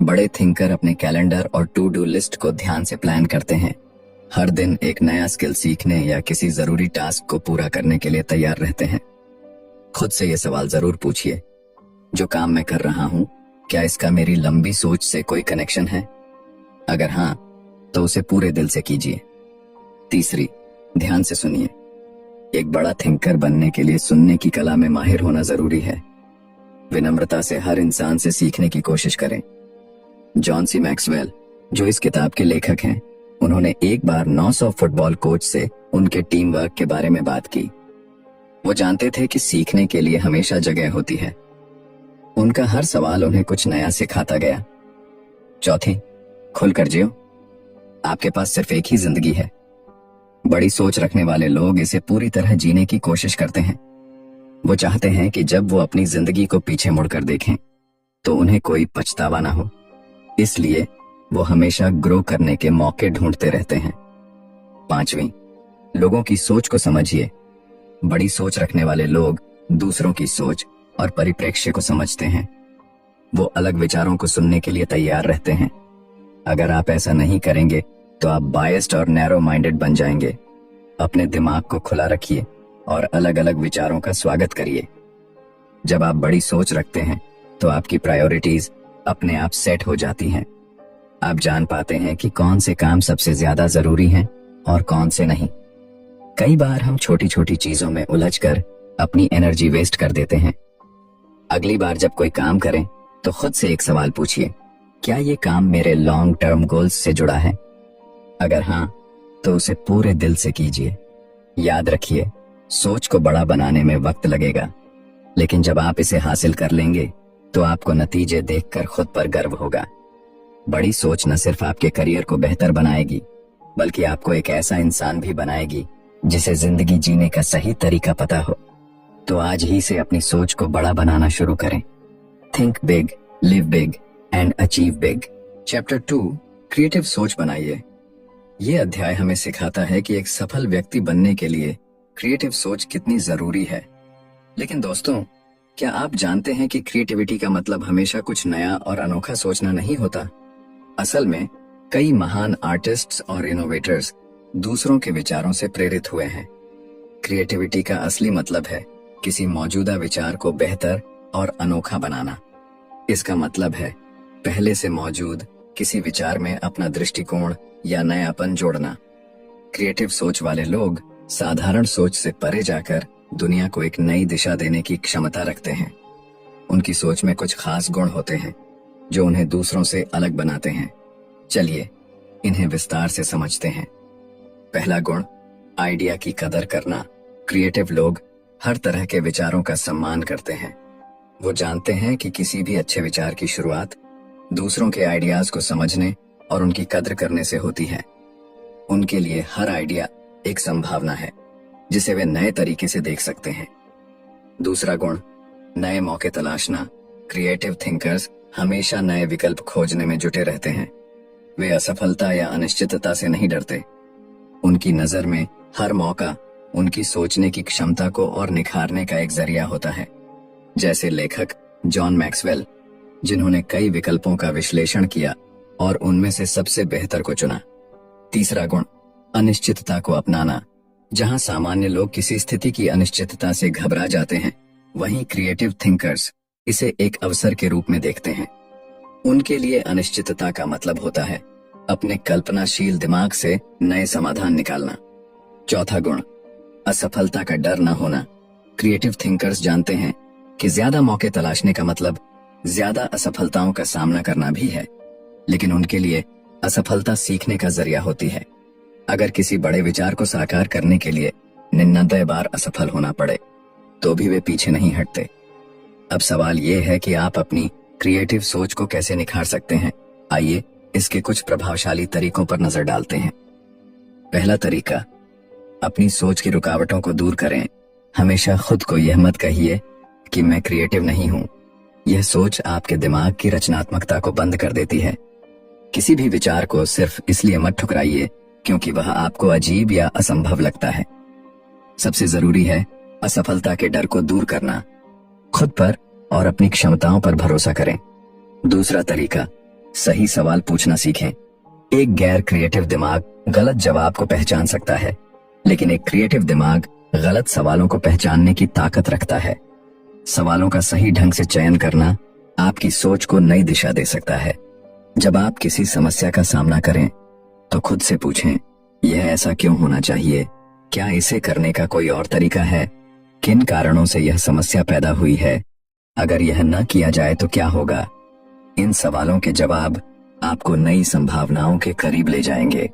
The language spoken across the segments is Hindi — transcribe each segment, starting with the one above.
बड़े थिंकर अपने कैलेंडर और टू डू लिस्ट को ध्यान से प्लान करते हैं। हर दिन एक नया स्किल सीखने या किसी जरूरी टास्क को पूरा करने के लिए तैयार रहते हैं। खुद से ये सवाल जरूर पूछिए, जो काम मैं कर रहा हूं, क्या इसका मेरी लंबी सोच से कोई कनेक्शन है? अगर हाँ, तो उसे पूरे दिल से कीजिए। तीसरी, ध्यान से सुनिए। एक बड़ा थिंकर बनने के लिए सुनने की कला में माहिर होना जरूरी है। विनम्रता से हर इंसान से सीखने की कोशिश करें। जॉन सी मैक्सवेल, जो इस किताब के लेखक हैं, उन्होंने एक बार 900 फुटबॉल कोच से उनके टीम वर्क के बारे में बात की। वो जानते थे कि सीखने के लिए हमेशा जगह होती है। उनका हर सवाल उन्हें कुछ नया सिखाता गया। चौथी, खुलकर जियो। आपके पास सिर्फ एक ही जिंदगी है। बड़ी सोच रखने वाले लोग इसे पूरी तरह जीने की कोशिश करते हैं। वो चाहते हैं कि जब वो अपनी जिंदगी को पीछे मुड़कर देखें तो उन्हें कोई पछतावा ना हो। इसलिए वो हमेशा ग्रो करने के मौके ढूंढते रहते हैं। पांचवी, लोगों की सोच को समझिए। बड़ी सोच रखने वाले लोग दूसरों की सोच और परिप्रेक्ष्य को समझते हैं। वो अलग विचारों को सुनने के लिए तैयार रहते हैं। अगर आप ऐसा नहीं करेंगे तो आप बायस्ड और नैरो माइंडेड बन जाएंगे। अपने दिमाग को खुला रखिए और अलग अलग विचारों का स्वागत करिए। जब आप बड़ी सोच रखते हैं तो आपकी प्रायोरिटीज अपने आप सेट हो जाती हैं। आप जान पाते हैं कि कौन से काम सबसे ज्यादा जरूरी हैं और कौन से नहीं। कई बार हम छोटी छोटी चीजों में उलझकर अपनी एनर्जी वेस्ट कर देते हैं। अगली बार जब कोई काम करें तो खुद से एक सवाल पूछिए, क्या ये काम मेरे लॉन्ग टर्म गोल्स से जुड़ा है? अगर हाँ, तो उसे पूरे दिल से कीजिए। याद रखिए, सोच को बड़ा बनाने में वक्त लगेगा, लेकिन जब आप इसे हासिल कर लेंगे तो आपको नतीजे देखकर खुद पर गर्व होगा। बड़ी सोच न सिर्फ आपके करियर को बेहतर बनाएगी, बल्कि आपको एक ऐसा इंसान भी बनाएगी जिसे जिंदगी जीने का सही तरीका पता हो। तो आज ही से अपनी सोच को बड़ा बनाना शुरू करें। Think big, live big and achieve big. Chapter 2, creative सोच बनाइए। ये अध्याय हमें सिखाता है कि एक सफल व्यक्ति बनने के लिए क्रिएटिव सोच कितनी जरूरी है। लेकिन दोस्तों, क्या आप जानते हैं कि क्रिएटिविटी का मतलब हमेशा कुछ नया और अनोखा सोचना नहीं होता? असल में कई महान आर्टिस्ट्स और इनोवेटर्स दूसरों के विचारों से प्रेरित हुए हैं। क्रिएटिविटी का असली मतलब है किसी मौजूदा विचार को बेहतर और अनोखा बनाना। इसका मतलब है पहले से मौजूद किसी विचार में अपना दृष्टिकोण या नयापन जोड़ना। क्रिएटिव सोच वाले लोग साधारण सोच से परे जाकर दुनिया को एक नई दिशा देने की क्षमता रखते हैं। उनकी सोच में कुछ खास गुण होते हैं जो उन्हें दूसरों से अलग बनाते हैं। चलिए इन्हें विस्तार से समझते हैं। पहला गुण, आइडिया की कदर करना। क्रिएटिव लोग हर तरह के विचारों का सम्मान करते हैं। वो जानते हैं कि किसी भी अच्छे विचार की शुरुआत दूसरों के आइडियाज को समझने और उनकी कद्र करने से होती है। उनके लिए हर आइडिया एक संभावना है जिसे वे नए तरीके से देख सकते हैं। दूसरा गुण, नए मौके तलाशना। क्रिएटिव थिंकर्स हमेशा नए विकल्प खोजने में जुटे रहते हैं। वे असफलता या अनिश्चितता से नहीं डरते। उनकी नजर में हर मौका उनकी सोचने की क्षमता को और निखारने का एक जरिया होता है। जैसे लेखक जॉन मैक्सवेल, जिन्होंने कई विकल्पों का विश्लेषण किया और उनमें से सबसे बेहतर को चुना। तीसरा गुण, अनिश्चितता को अपनाना। जहां सामान्य लोग किसी स्थिति की अनिश्चितता से घबरा जाते हैं, वहीं क्रिएटिव थिंकर्स इसे एक अवसर के रूप में देखते हैं। उनके लिए अनिश्चितता का मतलब होता है अपने कल्पनाशील दिमाग से नए समाधान निकालना। चौथा गुण, असफलता का डर न होना। क्रिएटिव थिंकर्स जानते हैं कि ज्यादा मौके तलाशने का मतलब ज्यादा असफलताओं का सामना करना भी है, लेकिन उनके लिए असफलता सीखने का जरिया होती है। अगर किसी बड़े विचार को साकार करने के लिए 99 बार असफल होना पड़े तो भी वे पीछे नहीं हटते। अब सवाल ये है कि आप अपनी क्रिएटिव सोच को कैसे निखार सकते हैं। आइए इसके कुछ प्रभावशाली तरीकों पर नजर डालते हैं। पहला तरीका, अपनी सोच की रुकावटों को दूर करें। हमेशा खुद को यह मत कहिए कि मैं क्रिएटिव नहीं हूं। यह सोच आपके दिमाग की रचनात्मकता को बंद कर देती है। किसी भी विचार को सिर्फ इसलिए मत ठुकराइए क्योंकि वह आपको अजीब या असंभव लगता है। सबसे जरूरी है असफलता के डर को दूर करना। खुद पर और अपनी क्षमताओं पर भरोसा करें। दूसरा तरीका, सही सवाल पूछना सीखें। एक गैर क्रिएटिव दिमाग गलत जवाब को पहचान सकता है, लेकिन एक क्रिएटिव दिमाग गलत सवालों को पहचानने की ताकत रखता है। सवालों का सही ढंग से चयन करना आपकी सोच को नई दिशा दे सकता है। जब आप किसी समस्या का सामना करें तो खुद से पूछें, यह ऐसा क्यों होना चाहिए? क्या इसे करने का कोई और तरीका है? किन कारणों से यह समस्या पैदा हुई है? अगर यह न किया जाए तो क्या होगा? इन सवालों के जवाब आपको नई संभावनाओं के करीब ले जाएंगे।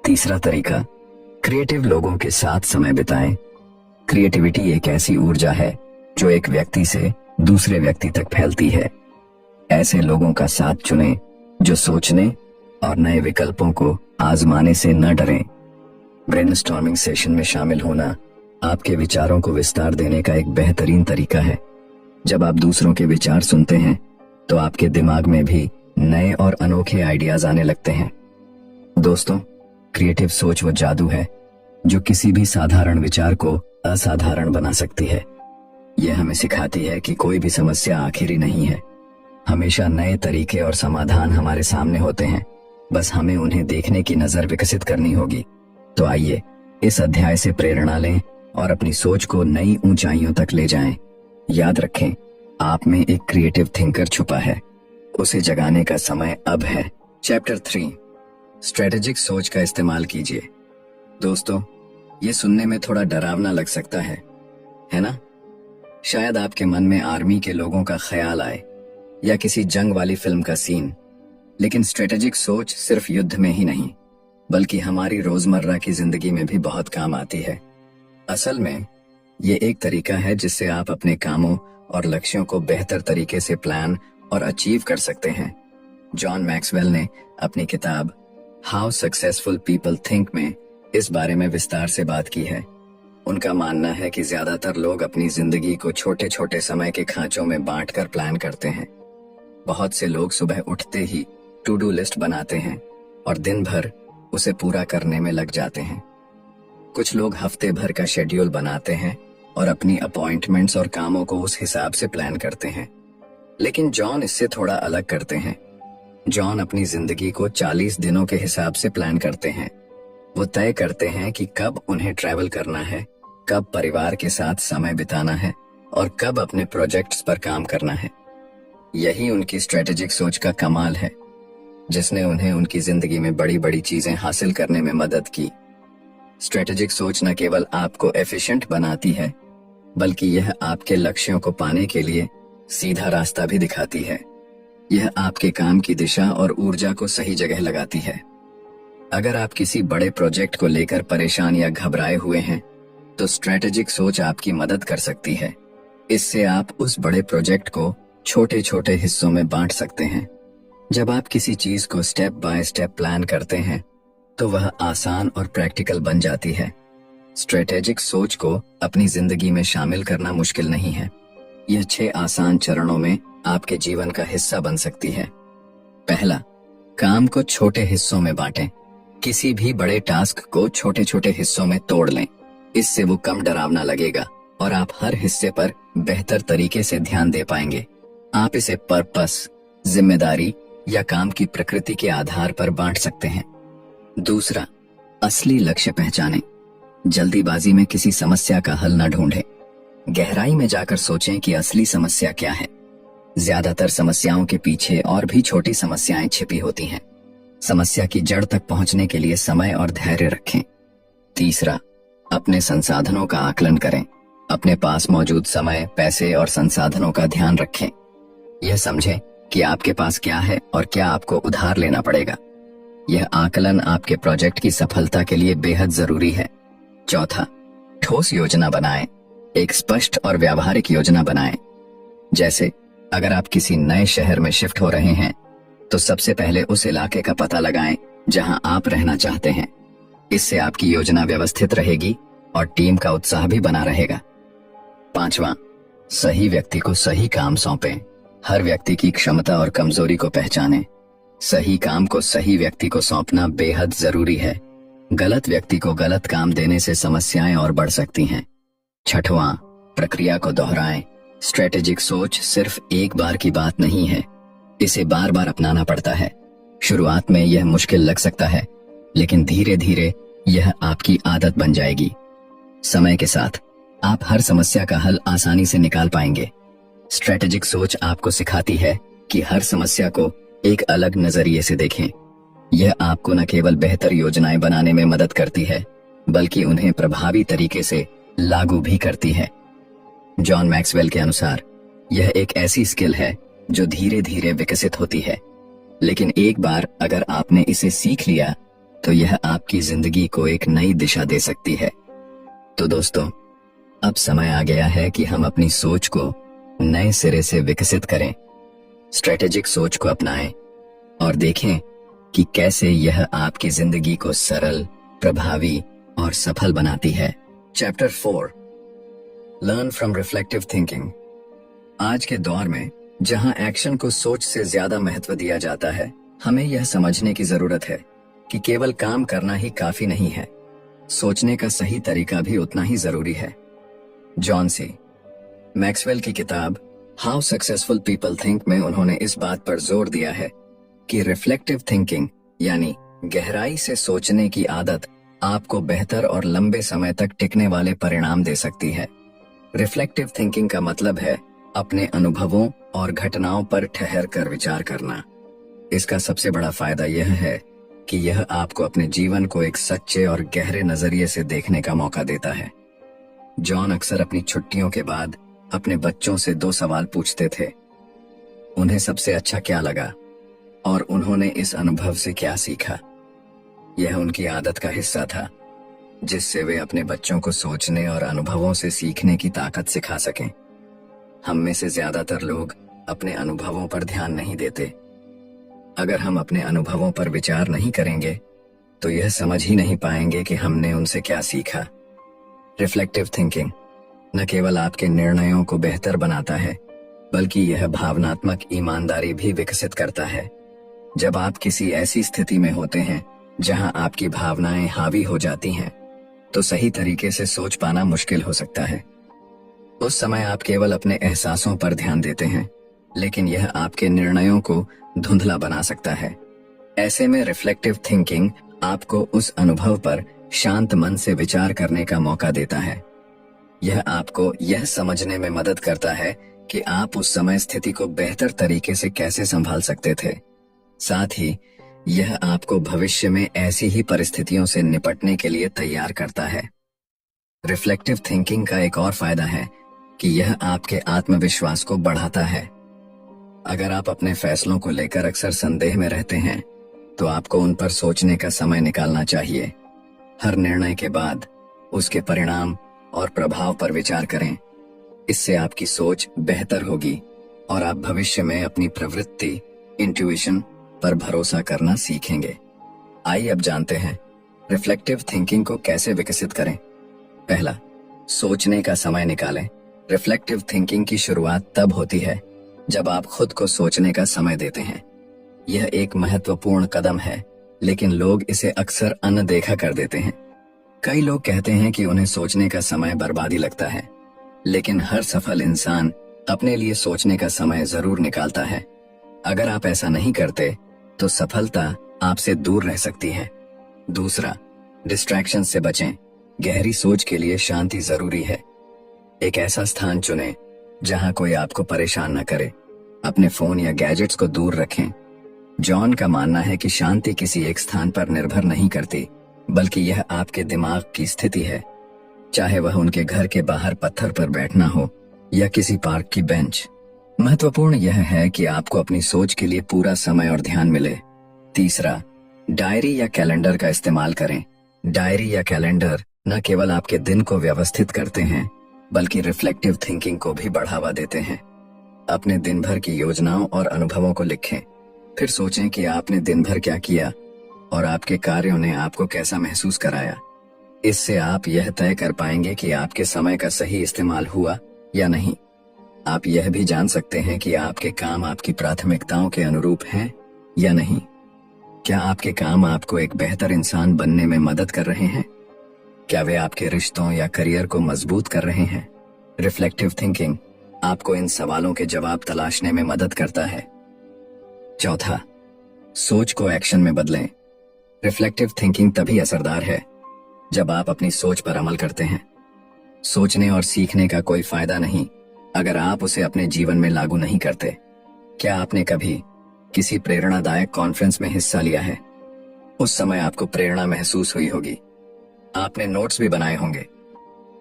तीसरा तरीका, क्रिएटिव लोगों के साथ समय बिताएं। क्रिएटिविटी एक ऐसी ऊर्जा है जो एक व्यक्ति से दूसरे व्यक्ति तक फैलती है। ऐसे लोगों का साथ चुनें जो सोचने और नए विकल्पों को आजमाने से न डरें। ब्रेनस्टॉर्मिंग सेशन में शामिल होना आपके विचारों को विस्तार देने का एक बेहतरीन तरीका है। जब आप दूसरों के विचार सुनते हैं तो आपके दिमाग में भी नए और अनोखे आइडियाज आने लगते हैं। दोस्तों, क्रिएटिव सोच वो जादू है जो किसी भी साधारण विचार को असाधारण बना सकती है। यह हमें सिखाती है कि कोई भी समस्या आखिरी नहीं है। हमेशा नए तरीके और समाधान हमारे सामने होते हैं, बस हमें उन्हें देखने की नजर विकसित करनी होगी। तो आइए इस अध्याय से प्रेरणा लें और अपनी सोच को नई ऊंचाइयों तक ले जाएं। याद रखें, आप में एक क्रिएटिव थिंकर छुपा है, उसे जगाने का समय अब है। चैप्टर 3, स्ट्रेटेजिक सोच का इस्तेमाल कीजिए। दोस्तों, ये सुनने में थोड़ा डरावना लग सकता है ना? शायद आपके मन में आर्मी के लोगों का ख्याल आए या किसी जंग वाली फिल्म का सीन। लेकिन स्ट्रेटेजिक सोच सिर्फ युद्ध में ही नहीं, बल्कि हमारी रोजमर्रा की जिंदगी में भी बहुत काम आती है। असल में ये एक तरीका है जिससे आप अपने कामों और लक्ष्यों को बेहतर तरीके से प्लान और अचीव कर सकते हैं। जॉन मैक्सवेल ने अपनी किताब हाउ सक्सेसफुल पीपल थिंक में इस बारे में विस्तार से बात की है। उनका मानना है कि ज्यादातर लोग अपनी जिंदगी को छोटे छोटे समय के खांचों में बांटकर प्लान करते हैं। बहुत से लोग सुबह उठते ही टू डू लिस्ट बनाते हैं और दिन भर उसे पूरा करने में लग जाते हैं। कुछ लोग हफ्ते भर का शेड्यूल बनाते हैं और अपनी अपॉइंटमेंट्स और कामों को उस हिसाब से प्लान करते हैं। लेकिन जॉन इससे थोड़ा अलग करते हैं। जॉन अपनी जिंदगी को 40 दिनों के हिसाब से प्लान करते हैं। वो तय करते हैं कि कब उन्हें ट्रैवल करना है, कब परिवार के साथ समय बिताना है और कब अपने प्रोजेक्ट्स पर काम करना है। यही उनकी स्ट्रेटेजिक सोच का कमाल है, जिसने उन्हें उनकी जिंदगी में बड़ी बड़ी चीजें हासिल करने में मदद की। स्ट्रेटेजिक सोच न केवल आपको एफिशिएंट बनाती है, बल्कि यह आपके लक्ष्यों को पाने के लिए सीधा रास्ता भी दिखाती है। यह आपके काम की दिशा और ऊर्जा को सही जगह लगाती है। अगर आप किसी बड़े प्रोजेक्ट को लेकर परेशान या घबराए हुए हैं, तो स्ट्रेटेजिक सोच आपकी मदद कर सकती है। इससे आप उस बड़े प्रोजेक्ट को छोटे छोटे हिस्सों में बांट सकते हैं। जब आप किसी चीज को स्टेप बाय स्टेप प्लान करते हैं, तो वह आसान और प्रैक्टिकल बन जाती है। स्ट्रेटेजिक सोच को अपनी जिंदगी में शामिल करना मुश्किल नहीं है। यह 6 आसान चरणों में आपके जीवन का हिस्सा बन सकती है। पहला, काम को छोटे हिस्सों में बांटें। किसी भी बड़े टास्क को छोटे छोटे हिस्सों में तोड़ लें। इससे वो कम डरावना लगेगा और आप हर हिस्से पर बेहतर तरीके से ध्यान दे पाएंगे। आप इसे पर्पस, जिम्मेदारी या काम की प्रकृति के आधार पर बांट सकते हैं। दूसरा, असली लक्ष्य पहचानें। जल्दीबाजी में किसी समस्या का हल न ढूंढें। गहराई में जाकर सोचें कि असली समस्या क्या है। ज्यादातर समस्याओं के पीछे और भी छोटी समस्याएं छिपी होती हैं। समस्या की जड़ तक पहुंचने के लिए समय और धैर्य रखें। तीसरा, अपने संसाधनों का आकलन करें। अपने पास मौजूद समय, पैसे और संसाधनों का ध्यान रखें। यह समझें कि आपके पास क्या है और क्या आपको उधार लेना पड़ेगा। यह आकलन आपके प्रोजेक्ट की सफलता के लिए बेहद जरूरी है। चौथा, ठोस योजना बनाएं। एक स्पष्ट और व्यावहारिक योजना बनाएं। जैसे अगर आप किसी नए शहर में शिफ्ट हो रहे हैं, तो सबसे पहले उस इलाके का पता लगाएं जहां आप रहना चाहते हैं। इससे आपकी योजना व्यवस्थित रहेगी और टीम का उत्साह भी बना रहेगा। पांचवा, सही व्यक्ति को सही काम सौंपें। हर व्यक्ति की क्षमता और कमजोरी को पहचानें। सही काम को सही व्यक्ति को सौंपना बेहद जरूरी है। गलत व्यक्ति को गलत काम देने से समस्याएं और बढ़ सकती हैं। छठवां, प्रक्रिया को दोहराएं। स्ट्रेटेजिक सोच सिर्फ एक बार की बात नहीं है, इसे बार बार अपनाना पड़ता है। शुरुआत में यह मुश्किल लग सकता है, लेकिन धीरे धीरे यह आपकी आदत बन जाएगी। समय के साथ आप हर समस्या का हल आसानी से निकाल पाएंगे। स्ट्रेटेजिक सोच आपको सिखाती है कि हर समस्या को एक अलग नजरिए से देखें। यह आपको न केवल बेहतर योजनाएं बनाने में मदद करती है, बल्कि उन्हें प्रभावी तरीके से लागू भी करती है। जॉन मैक्सवेल के अनुसार यह एक ऐसी स्किल है जो धीरे धीरे विकसित होती है, लेकिन एक बार अगर आपने इसे सीख लिया तो यह आपकी जिंदगी को एक नई दिशा दे सकती है। तो दोस्तों, अब समय आ गया है कि हम अपनी सोच को नए सिरे से विकसित करें। स्ट्रेटेजिक सोच को अपनाएं और देखें कि कैसे यह आपकी जिंदगी को सरल, प्रभावी और सफल बनाती है। Chapter 4, learn from reflective thinking. आज के दौर में जहां एक्शन को सोच से ज्यादा महत्व दिया जाता है, हमें यह समझने की जरूरत है कि केवल काम करना ही काफी नहीं है, सोचने का सही तरीका भी उतना ही जरूरी है। जॉन सी मैक्सवेल की किताब हाउ सक्सेसफुल पीपल थिंक में उन्होंने इस बात पर जोर दिया है कि रिफ्लेक्टिव थिंकिंग यानी गहराई से सोचने की आदत आपको बेहतर और लंबे समय तक टिकने वाले परिणाम दे सकती है। रिफ्लेक्टिव थिंकिंग का मतलब है अपने अनुभवों और घटनाओं पर ठहर कर विचार करना। इसका सबसे बड़ा फायदा यह है कि यह आपको अपने जीवन को एक सच्चे और गहरे नजरिए से देखने का मौका देता है। जॉन अक्सर अपनी छुट्टियों के बाद अपने बच्चों से 2 सवाल पूछते थे। उन्हें सबसे अच्छा क्या लगा और उन्होंने इस अनुभव से क्या सीखा। यह उनकी आदत का हिस्सा था, जिससे वे अपने बच्चों को सोचने और अनुभवों से सीखने की ताकत सिखा सकें। हम में से ज्यादातर लोग अपने अनुभवों पर ध्यान नहीं देते। अगर हम अपने अनुभवों पर विचार नहीं करेंगे तो यह समझ ही नहीं पाएंगे कि हमने उनसे क्या सीखा। रिफ्लेक्टिव थिंकिंग न केवल आपके निर्णयों को बेहतर बनाता है, बल्कि यह भावनात्मक ईमानदारी भी विकसित करता है। जब आप किसी ऐसी स्थिति में होते हैं जहां आपकी भावनाएं हावी हो जाती हैं, तो सही तरीके से सोच पाना मुश्किल हो सकता है। उस समय आप केवल अपने एहसासों पर ध्यान देते हैं, लेकिन यह आपके निर्णयों को धुंधला बना सकता है। ऐसे में रिफ्लेक्टिव थिंकिंग आपको उस अनुभव पर शांत मन से विचार करने का मौका देता है। यह आपको यह समझने में मदद करता है कि आप उस समय स्थिति को बेहतर तरीके से कैसे संभाल सकते थे। साथ ही यह आपको भविष्य में ऐसी ही परिस्थितियों से निपटने के लिए तैयार करता है। रिफ्लेक्टिव थिंकिंग का एक और फायदा है कि यह आपके आत्मविश्वास को बढ़ाता है। अगर आप अपने फैसलों को लेकर अक्सर संदेह में रहते हैं, तो आपको उन पर सोचने का समय निकालना चाहिए। हर निर्णय के बाद उसके परिणाम और प्रभाव पर विचार करें। इससे आपकी सोच बेहतर होगी और आप भविष्य में अपनी प्रवृत्ति, इंट्यूइशन पर भरोसा करना सीखेंगे। आइए अब जानते हैं रिफ्लेक्टिव थिंकिंग को कैसे विकसित करें। पहला, सोचने का समय निकालें। रिफ्लेक्टिव थिंकिंग की शुरुआत तब होती है जब आप खुद को सोचने का समय देते हैं। यह एक महत्वपूर्ण कदम है, लेकिन लोग इसे अक्सर अनदेखा कर देते हैं। कई लोग कहते हैं कि उन्हें सोचने का समय बर्बादी लगता है, लेकिन हर सफल इंसान अपने लिए सोचने का समय जरूर निकालता है। अगर आप ऐसा नहीं करते तो सफलता आपसे दूर रह सकती है। दूसरा, डिस्ट्रैक्शन से बचें। गहरी सोच के लिए शांति जरूरी है। एक ऐसा स्थान चुनें जहां कोई आपको परेशान न करे। अपने फोन या गैजेट्स को दूर रखें। जॉन का मानना है कि शांति किसी एक स्थान पर निर्भर नहीं करती, बल्कि यह आपके दिमाग की स्थिति है। चाहे वह उनके घर के बाहर पत्थर पर बैठना हो या किसी पार्क की बेंच। महत्वपूर्ण यह है कि आपको अपनी सोच के लिए पूरा समय और ध्यान मिले। तीसरा, डायरी या कैलेंडर का इस्तेमाल करें। डायरी या कैलेंडर न केवल आपके दिन को व्यवस्थित करते हैं, बल्कि रिफ्लेक्टिव थिंकिंग को भी बढ़ावा देते हैं। अपने दिन भर की योजनाओं और अनुभवों को लिखें। फिर सोचें कि आपने दिन भर क्या किया और आपके कार्यों ने आपको कैसा महसूस कराया। इससे आप यह तय कर पाएंगे कि आपके समय का सही इस्तेमाल हुआ या नहीं। आप यह भी जान सकते हैं कि आपके काम आपकी प्राथमिकताओं के अनुरूप हैं या नहीं। क्या आपके काम आपको एक बेहतर इंसान बनने में मदद कर रहे हैं? क्या वे आपके रिश्तों या करियर को मजबूत कर रहे हैं? रिफ्लेक्टिव थिंकिंग आपको इन सवालों के जवाब तलाशने में मदद करता है। चौथा, सोच को एक्शन में बदलें। रिफ्लेक्टिव थिंकिंग तभी असरदार है जब आप अपनी सोच पर अमल करते हैं। सोचने और सीखने का कोई फायदा नहीं अगर आप उसे अपने जीवन में लागू नहीं करते। क्या आपने कभी किसी प्रेरणादायक कॉन्फ्रेंस में हिस्सा लिया है? उस समय आपको प्रेरणा महसूस हुई होगी, आपने नोट्स भी बनाए होंगे,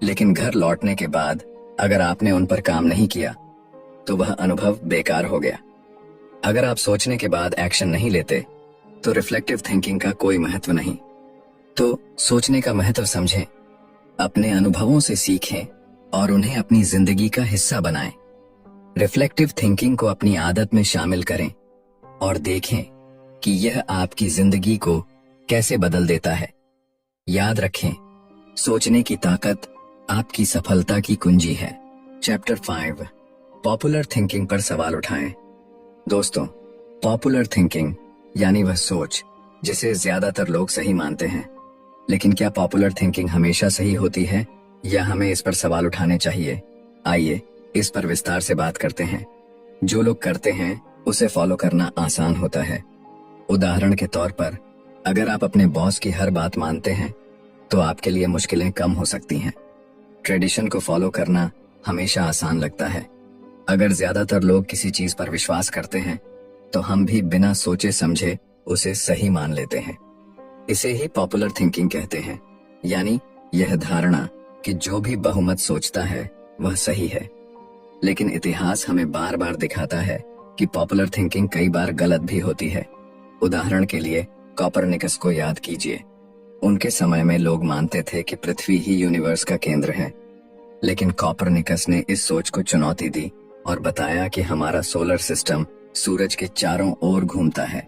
लेकिन घर लौटने के बाद अगर आपने उन पर काम नहीं किया तो वह अनुभव बेकार हो गया। अगर आप सोचने के बाद एक्शन नहीं लेते तो रिफ्लेक्टिव थिंकिंग का कोई महत्व नहीं। तो सोचने का महत्व समझें, अपने अनुभवों से सीखें और उन्हें अपनी जिंदगी का हिस्सा बनाएं। रिफ्लेक्टिव थिंकिंग को अपनी आदत में शामिल करें और देखें कि यह आपकी जिंदगी को कैसे बदल देता है। याद रखें, सोचने की ताकत आपकी सफलता की कुंजी है। चैप्टर 5, पॉपुलर थिंकिंग पर सवाल उठाएं। दोस्तों, पॉपुलर थिंकिंग यानी वह सोच जिसे ज्यादातर लोग सही मानते हैं। लेकिन क्या पॉपुलर थिंकिंग हमेशा सही होती है या हमें इस पर सवाल उठाने चाहिए? आइए इस पर विस्तार से बात करते हैं। जो लोग करते हैं उसे फॉलो करना आसान होता है। उदाहरण के तौर पर, अगर आप अपने बॉस की हर बात मानते हैं तो आपके लिए मुश्किलें कम हो सकती हैं। ट्रेडिशन को फॉलो करना हमेशा आसान लगता है। अगर ज्यादातर लोग किसी चीज पर विश्वास करते हैं तो हम भी बिना सोचे समझे उसे सही मान लेते हैं। इसे ही पॉपुलर थिंकिंग कहते हैं, यानी यह धारणा कि जो भी बहुमत सोचता है वह सही है। लेकिन इतिहास हमें बार बार दिखाता है कि पॉपुलर थिंकिंग कई बार गलत भी होती है। उदाहरण के लिए कोपरनिकस को याद कीजिए। उनके समय में लोग मानते थे कि पृथ्वी ही यूनिवर्स का केंद्र है, लेकिन कोपरनिकस ने इस सोच को चुनौती दी और बताया कि हमारा सोलर सिस्टम सूरज के चारों ओर घूमता है।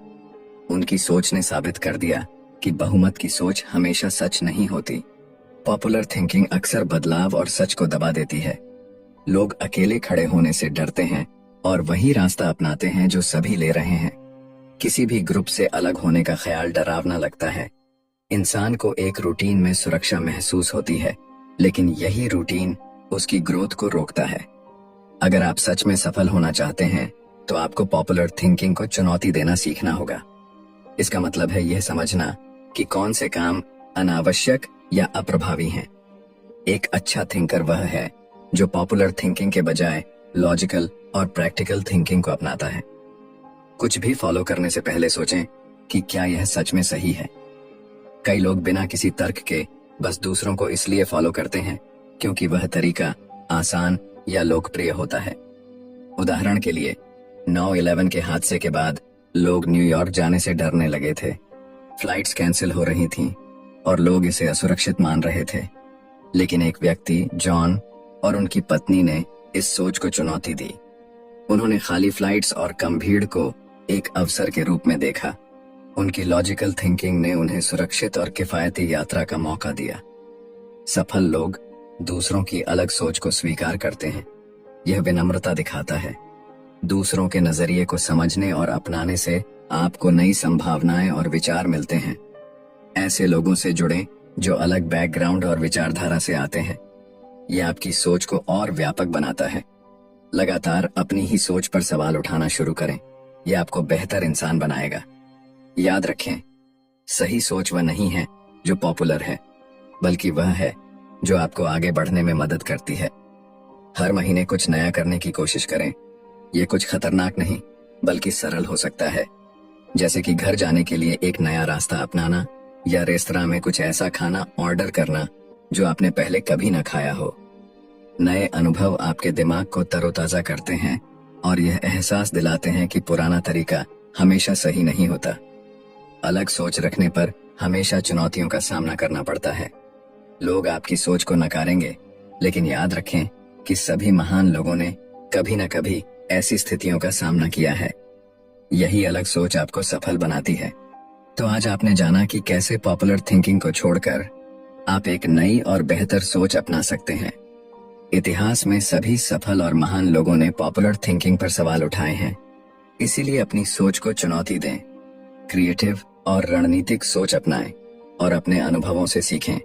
उनकी सोच ने साबित कर दिया कि बहुमत की सोच हमेशा सच नहीं होती। पॉपुलर थिंकिंग अक्सर बदलाव और सच को दबा देती है। लोग अकेले खड़े होने से डरते हैं और वही रास्ता अपनाते हैं जो सभी ले रहे हैं। किसी भी ग्रुप से अलग होने का ख्याल डरावना लगता है। इंसान को एक रूटीन में सुरक्षा महसूस होती है, लेकिन यही रूटीन उसकी ग्रोथ को रोकता है। अगर आप सच में सफल होना चाहते हैं तो आपको पॉपुलर थिंकिंग को चुनौती देना सीखना होगा। इसका मतलब है यह समझना कि कौन से काम अनावश्यक या अप्रभावी हैं। एक अच्छा थिंकर वह है जो पॉपुलर थिंकिंग के बजाय लॉजिकल और प्रैक्टिकल थिंकिंग को अपनाता है। कुछ भी फॉलो करने से पहले सोचें कि क्या यह सच में सही है। कई लोग बिना किसी तर्क के बस दूसरों को इसलिए फॉलो करते हैं क्योंकि वह तरीका आसान या लोकप्रिय होता है। उदाहरण के लिए 9/11 के हादसे के बाद लोग न्यूयॉर्क जाने से डरने लगे थे। फ्लाइट्स कैंसिल हो रही थीं और लोग इसे असुरक्षित मान रहे थे। लेकिन एक व्यक्ति, जॉन, और उनकी पत्नी ने इस सोच को चुनौती दी। उन्होंने खाली फ्लाइट्स और कम भीड़ को एक अवसर के रूप में देखा। उनकी लॉजिकल थिंकिंग ने उन्हें सुरक्षित और किफायती यात्रा का मौका दिया। सफल लोग दूसरों की अलग सोच को स्वीकार करते हैं। यह विनम्रता दिखाता है। दूसरों के नजरिए को समझने और अपनाने से आपको नई संभावनाएं और विचार मिलते हैं। ऐसे लोगों से जुड़ें जो अलग बैकग्राउंड और विचारधारा से आते हैं। यह आपकी सोच को और व्यापक बनाता है। लगातार अपनी ही सोच पर सवाल उठाना शुरू करें। यह आपको बेहतर इंसान बनाएगा। याद रखें, सही सोच वह नहीं है जो पॉपुलर है, बल्कि वह है जो आपको आगे बढ़ने में मदद करती है। हर महीने कुछ नया करने की कोशिश करें। यह कुछ खतरनाक नहीं बल्कि सरल हो सकता है, जैसे कि घर जाने के लिए एक नया रास्ता अपनाना या रेस्तरां में कुछ ऐसा खाना ऑर्डर करना जो आपने पहले कभी न खाया हो। नए अनुभव आपके दिमाग को तरोताजा करते हैं और यह एहसास दिलाते हैं कि पुराना तरीका हमेशा सही नहीं होता। अलग सोच रखने पर हमेशा चुनौतियों का सामना करना पड़ता है। लोग आपकी सोच को नकारेंगे, लेकिन याद रखें कि सभी महान लोगों ने कभी न कभी ऐसी स्थितियों का सामना किया है। यही अलग सोच आपको सफल बनाती है। तो आज आपने जाना कि कैसे पॉपुलर थिंकिंग को छोड़कर आप एक नई और बेहतर सोच अपना सकते हैं। इतिहास में सभी सफल और महान लोगों ने पॉपुलर थिंकिंग पर सवाल उठाए हैं। इसीलिए अपनी सोच को चुनौती दें, क्रिएटिव और रणनीतिक सोच अपनाएं और अपने अनुभवों से सीखें।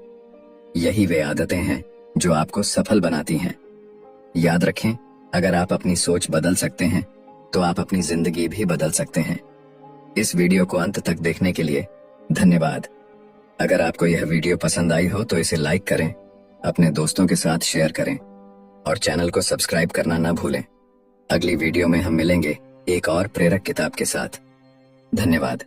यही वे आदतें हैं जो आपको सफल बनाती हैं। याद रखें, अगर आप अपनी सोच बदल सकते हैं तो आप अपनी जिंदगी भी बदल सकते हैं। इस वीडियो को अंत तक देखने के लिए धन्यवाद। अगर आपको यह वीडियो पसंद आई हो तो इसे लाइक करें, अपने दोस्तों के साथ शेयर करें और चैनल को सब्सक्राइब करना ना भूलें। अगली वीडियो में हम मिलेंगे एक और प्रेरक किताब के साथ। धन्यवाद।